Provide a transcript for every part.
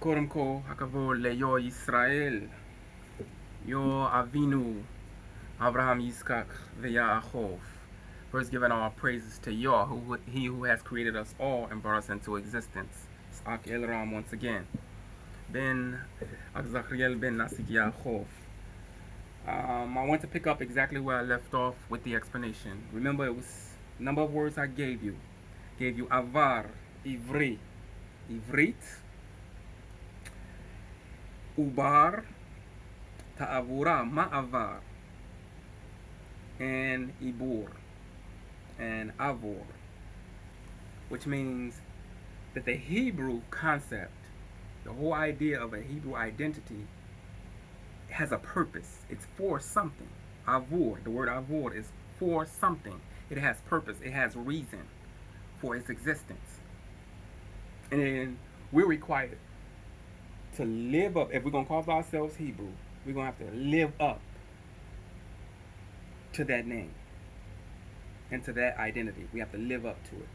קודם כל, הכבוד ליו ישראל, יו אבינו, Abraham, Yitzchak, Yaakov. First, giving our praises to Yah, He who has created us all and brought us into existence. Sak Elram once again. Ben Zachriel Ben Nasik Yaakov. I want to pick up exactly where I left off with the explanation. Remember, it was a number of words I gave you. Gave you avar, ivri, ivrit, ubar, ta'avura, ma'avar, and ibur, and avor, which means that the Hebrew concept, the whole idea of a Hebrew identity, has a purpose. It's for something. Avor, the word avor is for something. It has purpose. It has reason for its existence. And we're required to live up. If we're going to call ourselves Hebrew, we're going to have to live up to that name and to that identity. We have to live up to it.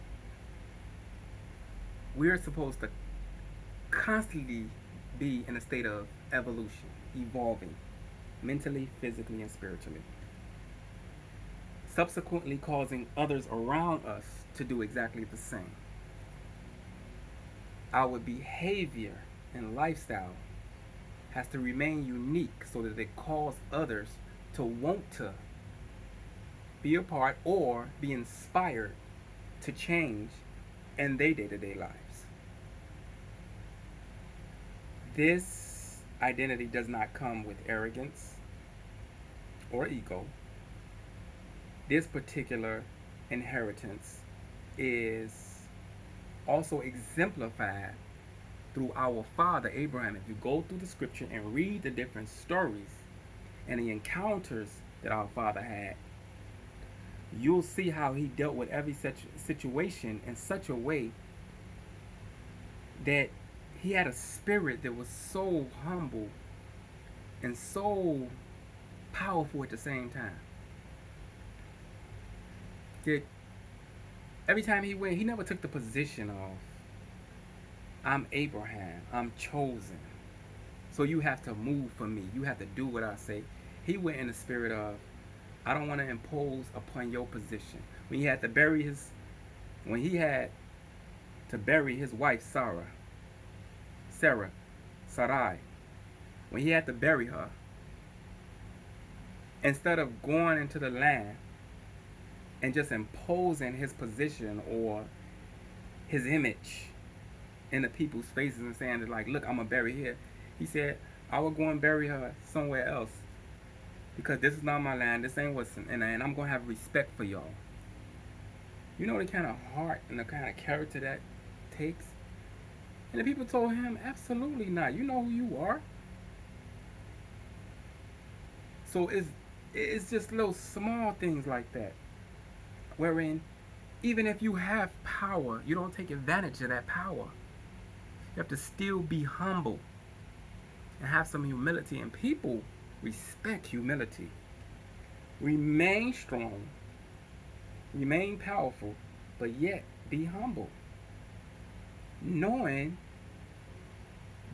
We're supposed to constantly be in a state of evolution, evolving, mentally, physically, and spiritually, subsequently causing others around us to do exactly the same. Our behavior and lifestyle has to remain unique so that it calls others to want to be a part or be inspired to change in their day-to-day lives. This identity does not come with arrogance or ego. This particular inheritance is also exemplified through our father Abraham. If you go through the scripture and read the different stories and the encounters that our father had, you'll see how he dealt with every such situation in such a way that he had a spirit that was so humble and so powerful at the same time. That every time he went, he never took the position of, I'm Abraham, I'm chosen, so you have to move for me, you have to do what I say. He went in the spirit of, I don't want to impose upon your position. When he had to bury his wife Sarai, when he had to bury her, instead of going into the land and just imposing his position or his image in the people's faces and saying that, like, look, I'm gonna bury here, he said, I will go and bury her somewhere else because this is not my land, this ain't what's in, and I'm gonna have respect for y'all. You know the kind of heart and the kind of character that takes? And the people told him, absolutely not. You know who you are. So it's just little small things like that, wherein even if you have power, you don't take advantage of that power. You have to still be humble and have some humility, and people respect humility. Remain strong, remain powerful, but yet be humble, knowing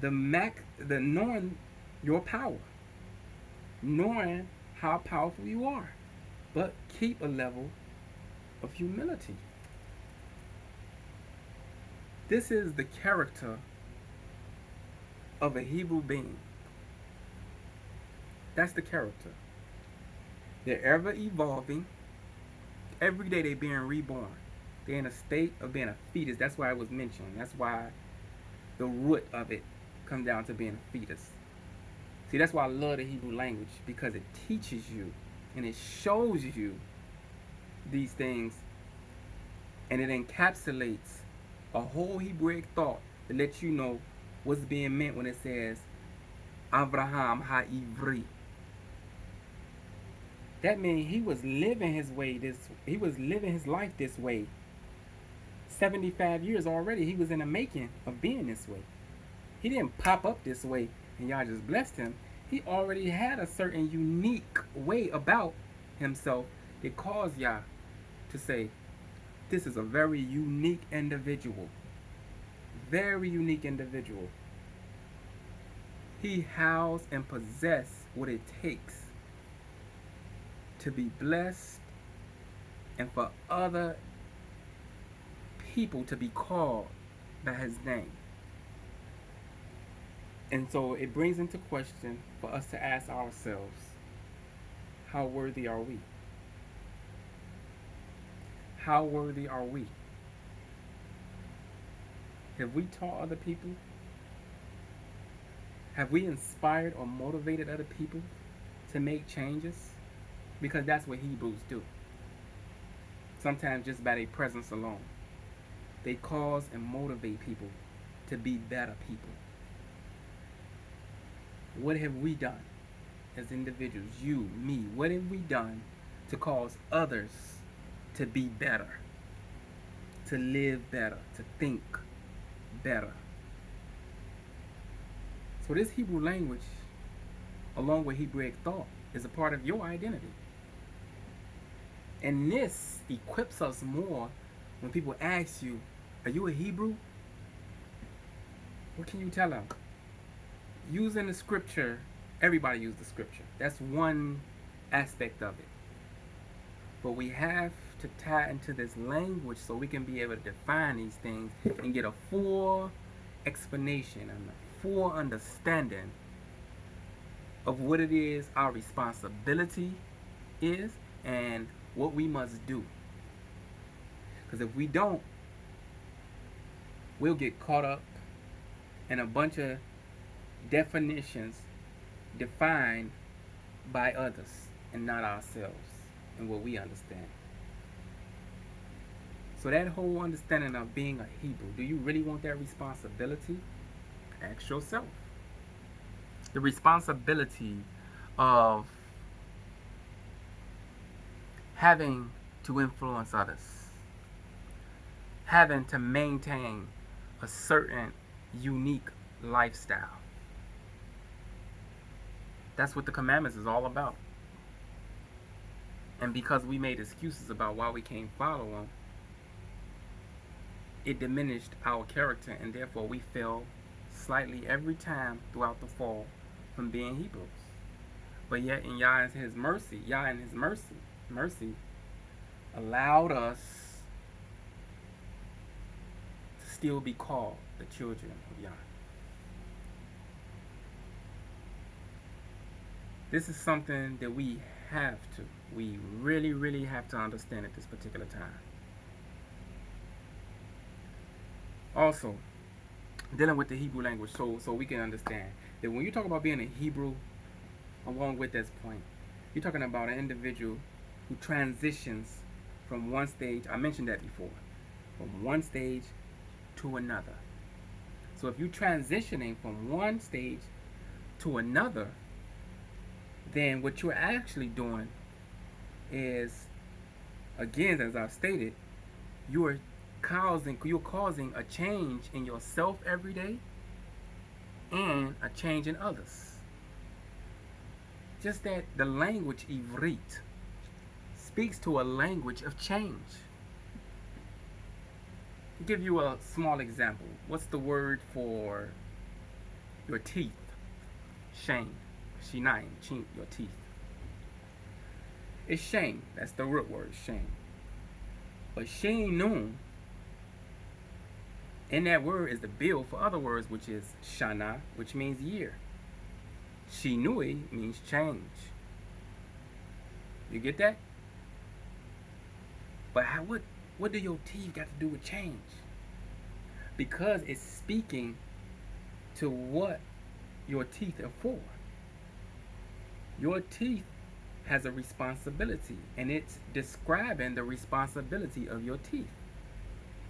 knowing your power, knowing how powerful you are, but keep a level of humility. This is the character of a Hebrew being. That's the character. They're ever evolving. Every day they're being reborn. They're in a state of being a fetus. That's why it was mentioned. That's why the root of it comes down to being a fetus. See, that's why I love the Hebrew language, because it teaches you and it shows you these things, and it encapsulates a whole Hebraic thought that lets you know what's being meant when it says Abraham ha-Ivri. That means he was living his life this way. 75 years already, he was in the making of being this way. He didn't pop up this way and y'all just blessed him. He already had a certain unique way about himself that caused y'all to say, this is a very unique individual. Very unique individual. He house and possess what it takes to be blessed and for other people to be called by his name. And so it brings into question for us to ask ourselves, how worthy are we? How worthy are we? Have we taught other people? Have we inspired or motivated other people to make changes? Because that's what Hebrews do. Sometimes just by their presence alone, they cause and motivate people to be better people. What have we done as individuals, you, me? What have we done to cause others to be better, to live better, to think better? So this Hebrew language, along with Hebraic thought, is a part of your identity. And this equips us more when people ask you, are you a Hebrew? What can you tell them? Using the scripture, everybody uses the scripture. That's one aspect of it. But we have to tie into this language so we can be able to define these things and get a full explanation and a full understanding of what it is our responsibility is and what we must do. Because if we don't, we'll get caught up in a bunch of definitions defined by others and not ourselves and what we understand. So that whole understanding of being a Hebrew, do you really want that responsibility? Ask yourself. The responsibility of having to influence others, having to maintain a certain unique lifestyle. That's what the commandments is all about. And because we made excuses about why we can't follow them, it diminished our character, and therefore we fell slightly every time throughout the fall from being Hebrews. But yet in Yah in his mercy, mercy allowed us to still be called the children of Yah. This is something that we really have to understand at this particular time. Also, dealing with the Hebrew language, so we can understand that when you talk about being a Hebrew, along with this point, you're talking about an individual who transitions from one stage, I mentioned that before, from one stage to another. So if you're transitioning from one stage to another, then what you're actually doing is, again, as I've stated, you're causing a change in yourself every day and a change in others. Just that the language Ivrit speaks to a language of change. I'll give you a small example. What's the word for your teeth? Shame. Shinaim, your teeth. It's shame. That's the root word, shame. But shinun, in that word is the bill for other words, which is shana, which means year. Shinui means change. You get that? But what do your teeth got to do with change? Because it's speaking to what your teeth are for. Your teeth has a responsibility, and it's describing the responsibility of your teeth.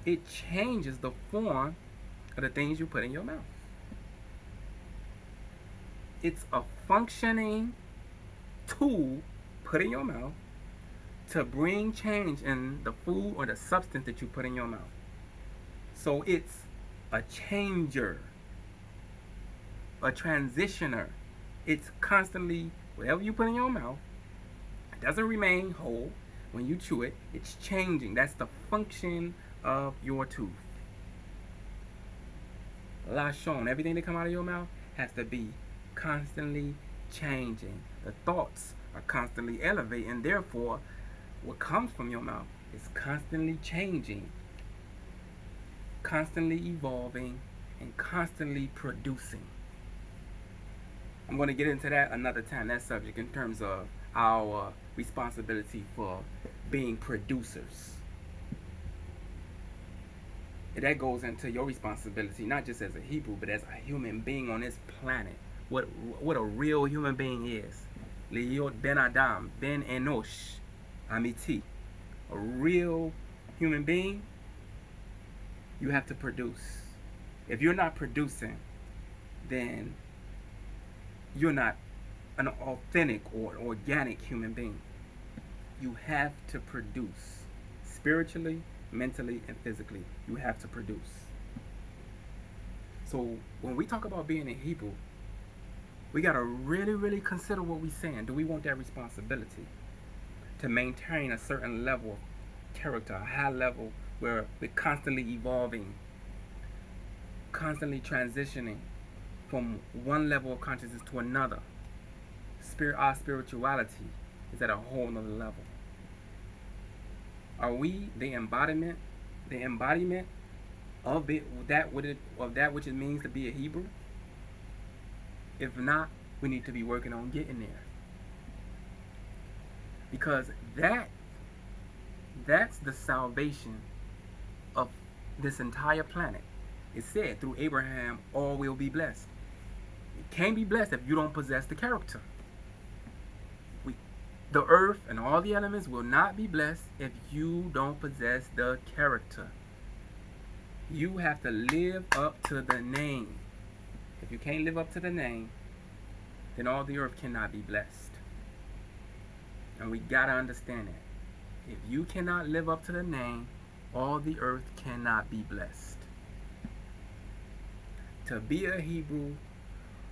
It changes the form of the things you put in your mouth. It's a functioning tool put in your mouth to bring change in the food or the substance that you put in your mouth. So it's a changer, a transitioner. It's constantly, whatever you put in your mouth, it doesn't remain whole. When you chew it, it's changing. That's the function of your tooth. Lashon, everything that come out of your mouth has to be constantly changing. The thoughts are constantly elevating. Therefore, what comes from your mouth is constantly changing, constantly evolving, and constantly producing. I'm going to get into that another time, that subject, in terms of our responsibility for being producers. And that goes into your responsibility, not just as a Hebrew, but as a human being on this planet. What a real human being is. Liot Ben Adam, Ben Enosh, Amiti. A real human being, you have to produce. If you're not producing, then you're not an authentic or organic human being. You have to produce spiritually, mentally, and physically. You have to produce. So when we talk about being a Hebrew, we got to really, really consider what we're saying. Do we want that responsibility to maintain a certain level of character, a high level where we're constantly evolving, constantly transitioning from one level of consciousness to another? Our spirituality is at a whole nother level. Are we the embodiment of that which it means to be a Hebrew? If not, we need to be working on getting there. Because that's the salvation of this entire planet. It said through Abraham, all will be blessed. You can't be blessed if you don't possess the character. The earth and all the elements will not be blessed if you don't possess the character. You have to live up to the name. If you can't live up to the name, then all the earth cannot be blessed. And we gotta understand that. If you cannot live up to the name, all the earth cannot be blessed. To be a Hebrew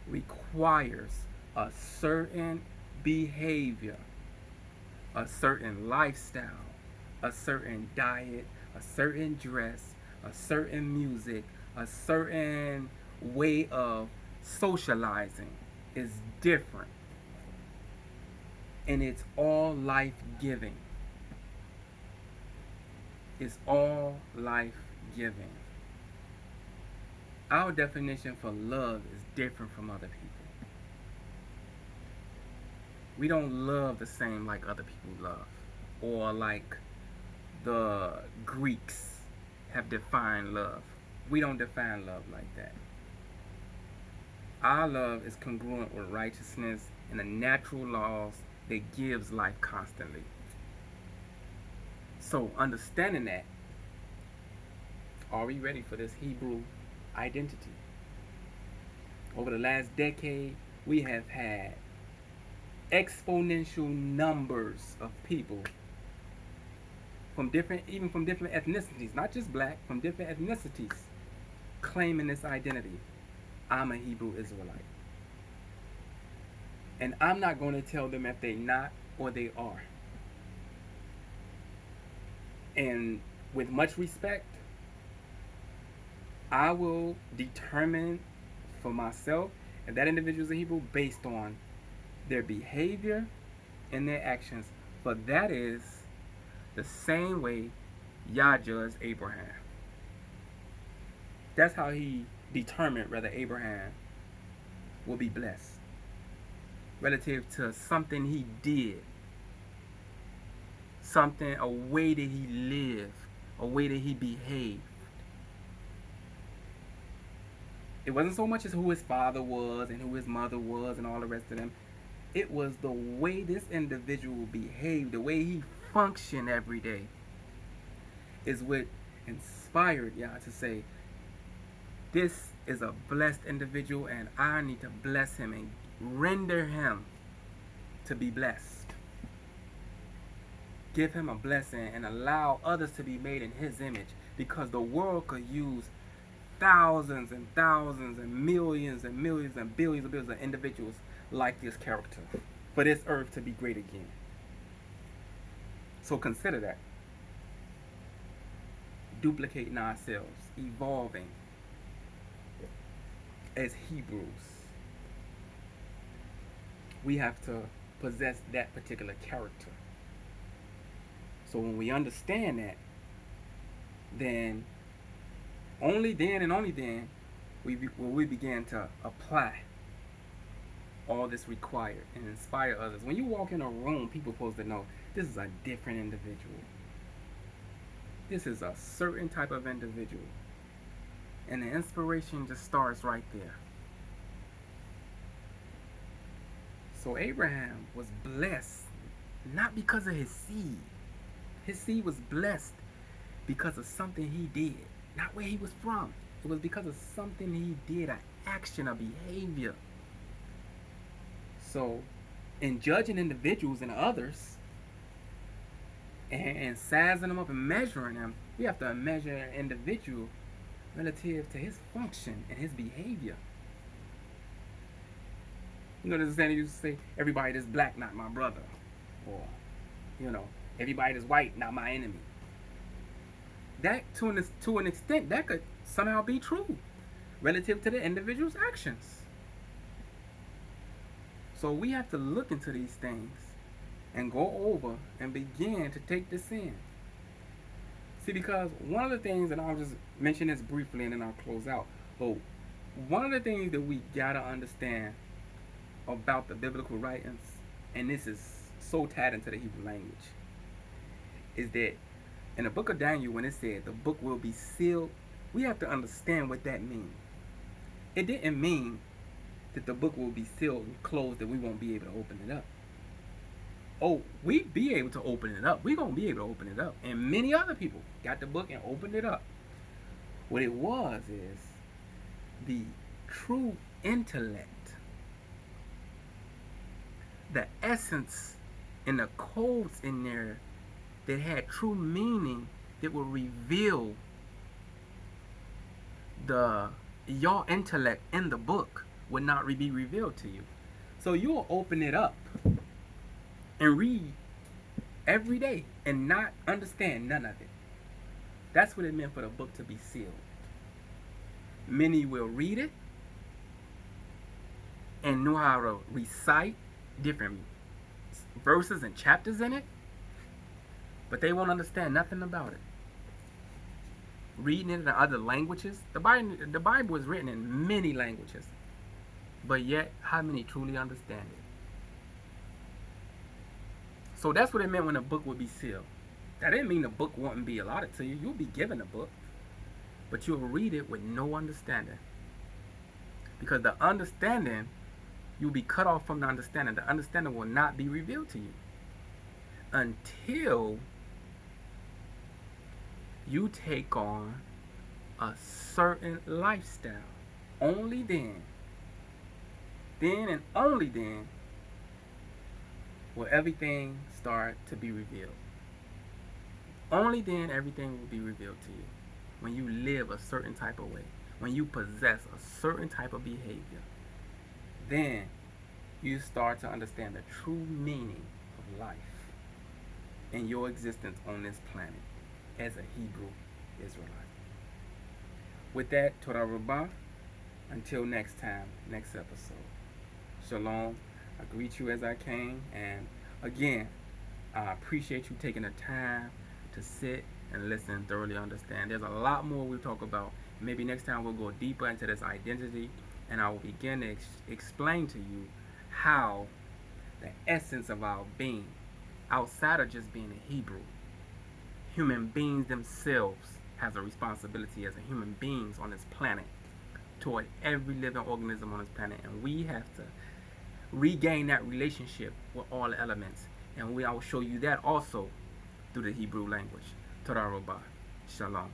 requires a certain behavior, a certain lifestyle, a certain diet, a certain dress, a certain music, a certain way of socializing is different. And it's all life-giving. It's all life-giving. Our definition for love is different from other people. We don't love the same like other people love, or like the Greeks have defined love. We don't define love like that. Our love is congruent with righteousness and the natural laws that gives life constantly. So understanding that, are we ready for this Hebrew identity? Over the last decade, we have had exponential numbers of people from different ethnicities, not just black, from different ethnicities, claiming this identity. I'm a Hebrew Israelite. And I'm not going to tell them if they're not or they are. And with much respect, I will determine for myself if that individual is a Hebrew based on their behavior and their actions. But that is the same way Yah judged Abraham. That's how he determined whether Abraham will be blessed, relative to something he did, something, a way that he lived, a way that he behaved. It wasn't so much as who his father was and who his mother was and all the rest of them. It was the way this individual behaved, the way he functioned every day, is what inspired Yah to say, this is a blessed individual and I need to bless him and render him to be blessed. Give him a blessing and allow others to be made in his image, because the world could use thousands and thousands and millions and billions of individuals like this character for this earth to be great again. So consider that. Duplicating ourselves, evolving as Hebrews. we have to possess that particular character. So when we understand that, then only then and only then will we begin to apply all this required and inspire others. When you walk in a room, people are supposed to know this is a different individual. This is a certain type of individual. And the inspiration just starts right there. So Abraham was blessed not because of his seed. His seed was blessed because of something he did, not where he was from. It was because of something he did, an action, a behavior. So, in judging individuals and others, and sizing them up and measuring them, we have to measure an individual relative to his function and his behavior. You know, there's a saying you used to say, everybody that's black, not my brother. Or, everybody that's white, not my enemy. That, to an extent, that could somehow be true relative to the individual's actions. So we have to look into these things and go over and begin to take this in. See, because one of the things, and I'll just mention this briefly and then I'll close out. But one of the things that we gotta understand about the biblical writings, and this is so tied into the Hebrew language, is that in the book of Daniel, when it said the book will be sealed, we have to understand what that means. It didn't mean that the book will be sealed and closed, that we won't be able to open it up. Oh, we be able to open it up. We're going to be able to open it up. And many other people got the book and opened it up. What it was is the true intellect, the essence and the codes in there that had true meaning, that will reveal your intellect in the book would not be revealed to you. So you'll open it up and read every day and not understand none of it. That's what it meant for the book to be sealed. Many will read it and know how to recite different verses and chapters in it, but they won't understand nothing about it. Reading it in other languages, the Bible is written in many languages, but yet how many truly understand it? So that's what it meant when the book would be sealed. That didn't mean the book wouldn't be allotted to you. You'll be given the book, but you'll read it with no understanding, because the understanding, you'll be cut off from the understanding. The understanding will not be revealed to you until you take on a certain lifestyle. Only then and only then, will everything start to be revealed. Only then everything will be revealed to you. When you live a certain type of way, when you possess a certain type of behavior, then you start to understand the true meaning of life and your existence on this planet as a Hebrew Israelite. With that, Torah Rabbah, until next time, next episode. Shalom. I greet you as I came, and again, I appreciate you taking the time to sit and listen and thoroughly understand. There's a lot more we'll talk about. Maybe next time we'll go deeper into this identity, and I will begin to explain to you how the essence of our being, outside of just being a Hebrew, human beings themselves has a responsibility as a human beings on this planet toward every living organism on this planet, and we have to regain that relationship with all the elements, and I will show you that also through the Hebrew language. Torah Rabbah. Shalom.